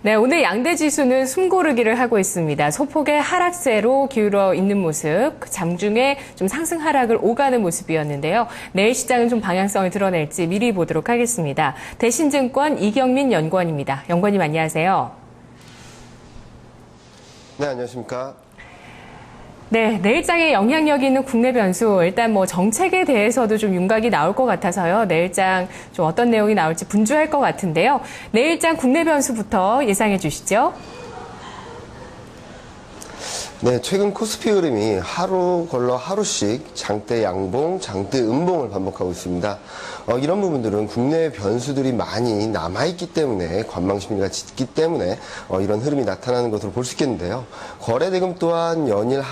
네, 오늘 양대 지수는 숨고르기를 하고 있습니다. 소폭의 하락세로 기울어 있는 모습, 장중에 좀 상승 하락을 오가는 모습이었는데요. 내일 시장은 좀 방향성을 드러낼지 미리 보도록 하겠습니다. 대신증권 이경민 연구원입니다. 연구원님 안녕하세요. 네, 안녕하십니까. 네, 내일장에 영향력이 있는 국내 변수, 일단 뭐 정책에 대해서도 좀 윤곽이 나올 것 같아서요. 내일장 좀 어떤 내용이 나올지 분주할 것 같은데요. 내일장 국내 변수부터 예상해 주시죠. 네, 최근 코스피 흐름이 하루 걸러 하루씩 장대 양봉, 장대 음봉을 반복하고 있습니다. 이런 부분들은 국내 변수들이 많이 남아있기 때문에 관망 심리가 짙기 때문에 이런 흐름이 나타나는 것으로 볼 수 있겠는데요. 거래 대금 또한 연일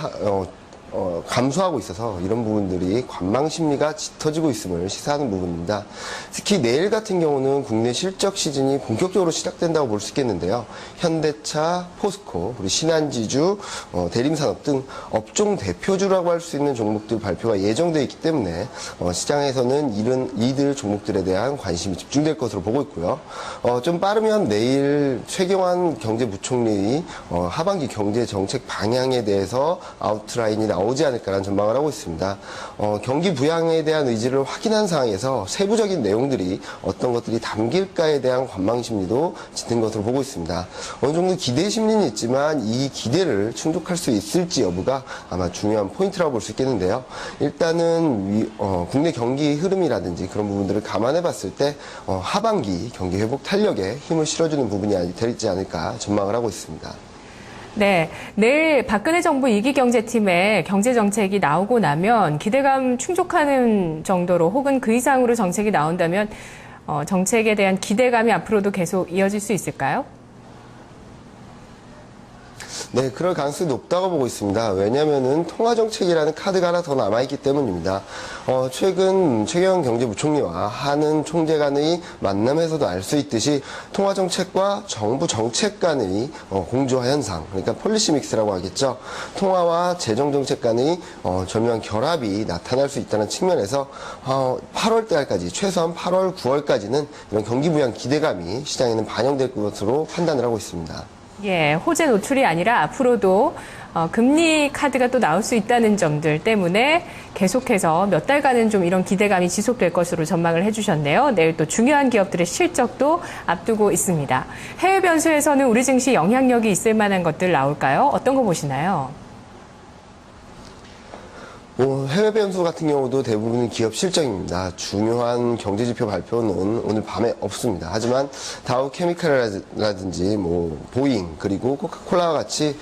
감소하고 있어서 이런 부분들이 관망 심리가 짙어지고 있음을 시사하는 부분입니다. 특히 내일 같은 경우는 국내 실적 시즌이 본격적으로 시작된다고 볼 수 있겠는데요. 현대차, 포스코, 그리고 신한지주, 대림산업 등 업종 대표주라고 할 수 있는 종목들 발표가 예정되어 있기 때문에 시장에서는 이들 종목들에 대한 관심이 집중될 것으로 보고 있고요. 좀 빠르면 내일 최경환 경제부총리 하반기 경제 정책 방향에 대해서 아웃라인이 나오지 않을까라는 전망을 하고 있습니다. 경기 부양에 대한 의지를 확인한 상황에서 세부적인 내용들이 어떤 것들이 담길까에 대한 관망 심리도 짙은 것으로 보고 있습니다. 어느 정도 기대 심리는 있지만 이 기대를 충족할 수 있을지 여부가 아마 중요한 포인트라고 볼 수 있겠는데요. 일단은 국내 경기 흐름이라든지 그런 부분들을 감안해 봤을 때 하반기 경기 회복 탄력에 힘을 실어주는 부분이 되지 않을까 전망을 하고 있습니다. 네, 내일 박근혜 정부 2기 경제팀의 경제정책이 나오고 나면 기대감 충족하는 정도로 혹은 그 이상으로 정책이 나온다면 정책에 대한 기대감이 앞으로도 계속 이어질 수 있을까요? 네, 그럴 가능성이 높다고 보고 있습니다. 왜냐하면은 통화정책이라는 카드가 하나 더 남아있기 때문입니다. 최근 최경환 경제부총리와 한은 총재 간의 만남에서도 알 수 있듯이 통화정책과 정부 정책 간의 공조화 현상, 그러니까 폴리시 믹스라고 하겠죠. 통화와 재정정책 간의 절묘한 결합이 나타날 수 있다는 측면에서 8월 달까지, 최소한 8월, 9월까지는 이런 경기 부양 기대감이 시장에는 반영될 것으로 판단을 하고 있습니다. 예, 호재 노출이 아니라 앞으로도 금리 카드가 또 나올 수 있다는 점들 때문에 계속해서 몇 달간은 좀 이런 기대감이 지속될 것으로 전망을 해주셨네요. 내일 또 중요한 기업들의 실적도 앞두고 있습니다. 해외 변수에서는 우리 증시 영향력이 있을 만한 것들 나올까요? 어떤 거 보시나요? 해외 변수 같은 경우도 대부분 기업 실적입니다. 중요한 경제지표 발표는 오늘 밤에 없습니다. 하지만 다우케미칼이라든지 보잉 그리고 코카콜라와 같이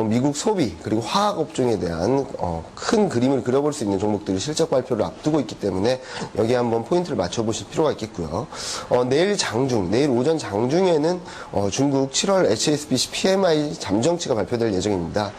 미국 소비 그리고 화학 업종에 대한 큰 그림을 그려볼 수 있는 종목들이 실적 발표를 앞두고 있기 때문에 여기에 한번 포인트를 맞춰보실 필요가 있겠고요. 내일 오전 장중에는 중국 7월 HSBC PMI 잠정치가 발표될 예정입니다.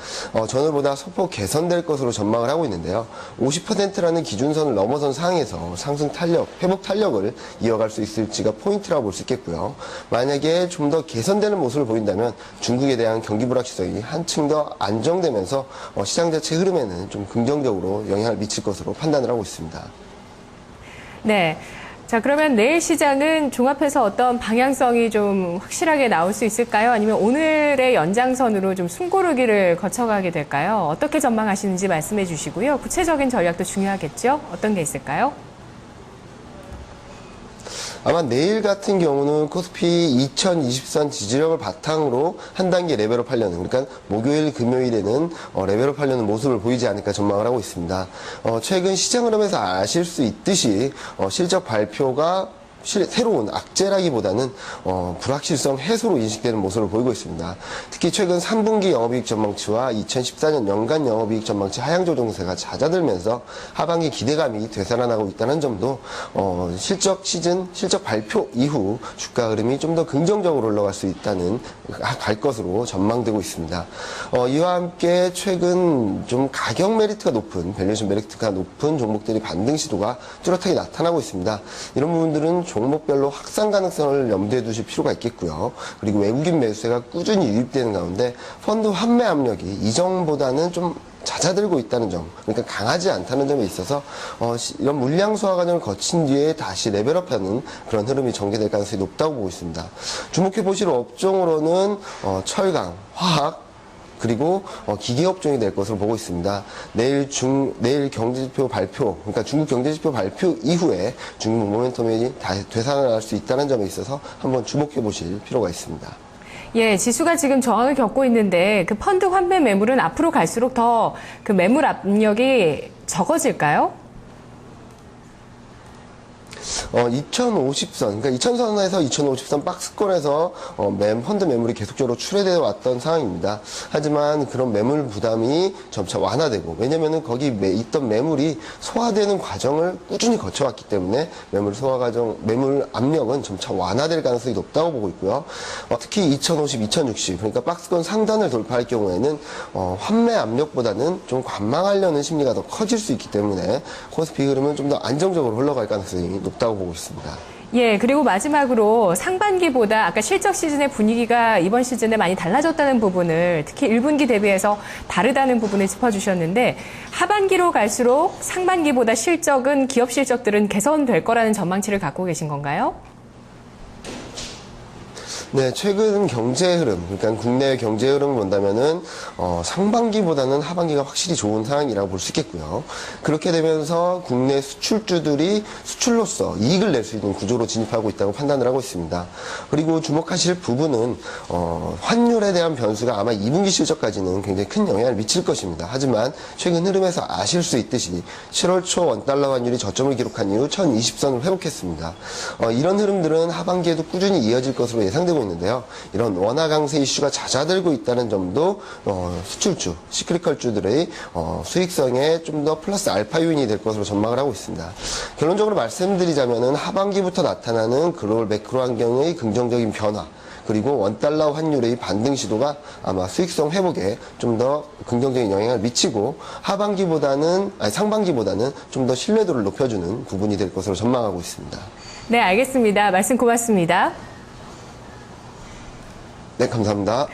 전월보다 소폭 개선될 것으로 전망을 하고 있는데요. 50%라는 기준선을 넘어선 상황에서 상승 탄력, 회복 탄력을 이어갈 수 있을지가 포인트라고 볼 수 있겠고요. 만약에 좀 더 개선되는 모습을 보인다면 중국에 대한 경기 불확실성이 한층 더 안정되면서 시장 자체 흐름에는 좀 긍정적으로 영향을 미칠 것으로 판단을 하고 있습니다. 네. 자, 그러면 내일 시장은 종합해서 어떤 방향성이 좀 확실하게 나올 수 있을까요? 아니면 오늘의 연장선으로 좀 숨고르기를 거쳐가게 될까요? 어떻게 전망하시는지 말씀해 주시고요. 구체적인 전략도 중요하겠죠? 어떤 게 있을까요? 아마 내일 같은 경우는 코스피 2023 지지력을 바탕으로 한 단계 레벨업 하려는, 그러니까 목요일, 금요일에는 레벨업 하려는 모습을 보이지 않을까 전망을 하고 있습니다. 최근 시장 흐름에서 아실 수 있듯이 실적 발표가 새로운 악재라기보다는 불확실성 해소로 인식되는 모습을 보이고 있습니다. 특히 최근 3분기 영업이익 전망치와 2014년 연간 영업이익 전망치 하향 조정세가 잦아들면서 하반기 기대감이 되살아나고 있다는 점도 실적 발표 이후 주가 흐름이 좀 더 긍정적으로 올라갈 수 있다는 갈 것으로 전망되고 있습니다. 이와 함께 최근 좀 가격 메리트가 높은 밸류에이션 메리트가 높은 종목들이 반등 시도가 뚜렷하게 나타나고 있습니다. 이런 부분들은 종목별로 확산 가능성을 염두에 두실 필요가 있겠고요. 그리고 외국인 매수세가 꾸준히 유입되는 가운데 펀드 환매 압력이 이전보다는 좀 잦아들고 있다는 점, 그러니까 강하지 않다는 점에 있어서 이런 물량 소화 과정을 거친 뒤에 다시 레벨업하는 그런 흐름이 전개될 가능성이 높다고 보고 있습니다. 주목해 보실 업종으로는 철강, 화학, 그리고 기계업종이 될 것으로 보고 있습니다. 내일 경제지표 발표, 그러니까 중국 경제지표 발표 이후에 중국 모멘텀이 다시 되살아날 수 있다는 점에 있어서 한번 주목해 보실 필요가 있습니다. 예, 지수가 지금 저항을 겪고 있는데 그 펀드 환매 매물은 앞으로 갈수록 더 그 매물 압력이 적어질까요? 2050선, 그러니까 2000선에서 2050선 박스권에서 펀드 매물이 계속적으로 출회되어 왔던 상황입니다. 하지만 그런 매물 부담이 점차 완화되고, 왜냐면은 거기 있던 매물이 소화되는 과정을 꾸준히 거쳐왔기 때문에 매물 압력은 점차 완화될 가능성이 높다고 보고 있고요. 특히 2050, 2060, 그러니까 박스권 상단을 돌파할 경우에는 환매 압력보다는 좀 관망하려는 심리가 더 커질 수 있기 때문에 코스피 흐름은 좀 더 안정적으로 흘러갈 가능성이 높다고 보고 있습니다. 예, 그리고 마지막으로 상반기보다 아까 실적 시즌의 분위기가 이번 시즌에 많이 달라졌다는 부분을 특히 1분기 대비해서 다르다는 부분을 짚어주셨는데 하반기로 갈수록 상반기보다 기업 실적들은 개선될 거라는 전망치를 갖고 계신 건가요? 네, 최근 경제 흐름, 그러니까 국내 경제 흐름을 본다면은, 상반기보다는 하반기가 확실히 좋은 상황이라고 볼 수 있겠고요. 그렇게 되면서 국내 수출주들이 수출로서 이익을 낼 수 있는 구조로 진입하고 있다고 판단을 하고 있습니다. 그리고 주목하실 부분은, 환율에 대한 변수가 아마 2분기 실적까지는 굉장히 큰 영향을 미칠 것입니다. 하지만 최근 흐름에서 아실 수 있듯이 7월 초 원달러 환율이 저점을 기록한 이후 1020선을 회복했습니다. 이런 흐름들은 하반기에도 꾸준히 이어질 것으로 예상되고 있는데요. 이런 원화 강세 이슈가 잦아들고 있다는 점도 수출주, 시크릿컬주들의 수익성에 좀 더 플러스 알파 요인이 될 것으로 전망을 하고 있습니다. 결론적으로 말씀드리자면은 하반기부터 나타나는 글로벌 매크로 환경의 긍정적인 변화, 그리고 원달러 환율의 반등 시도가 아마 수익성 회복에 좀 더 긍정적인 영향을 미치고 상반기보다는 좀 더 신뢰도를 높여주는 부분이 될 것으로 전망하고 있습니다. 네, 알겠습니다. 말씀 고맙습니다. 네, 감사합니다.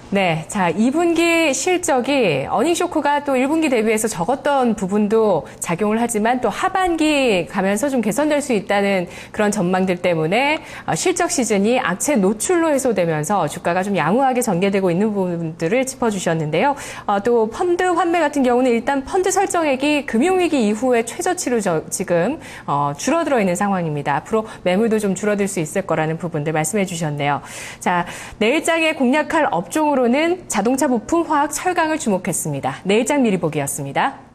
네, 자, 2분기 실적이 어닝 쇼크가 또 1분기 대비해서 적었던 부분도 작용을 하지만 또 하반기 가면서 좀 개선될 수 있다는 그런 전망들 때문에 실적 시즌이 악재 노출로 해소되면서 주가가 좀 양호하게 전개되고 있는 부분들을 짚어주셨는데요. 또 펀드 환매 같은 경우는 일단 펀드 설정액이 금융위기 이후에 최저치로 지금 줄어들어 있는 상황입니다. 앞으로 매물도 좀 줄어들 수 있을 거라는 부분들 말씀해 주셨네요. 자, 내일장에 공략할 업종으로는 자동차 부품, 화학, 철강을 주목했습니다. 내일장 미리 보기였습니다.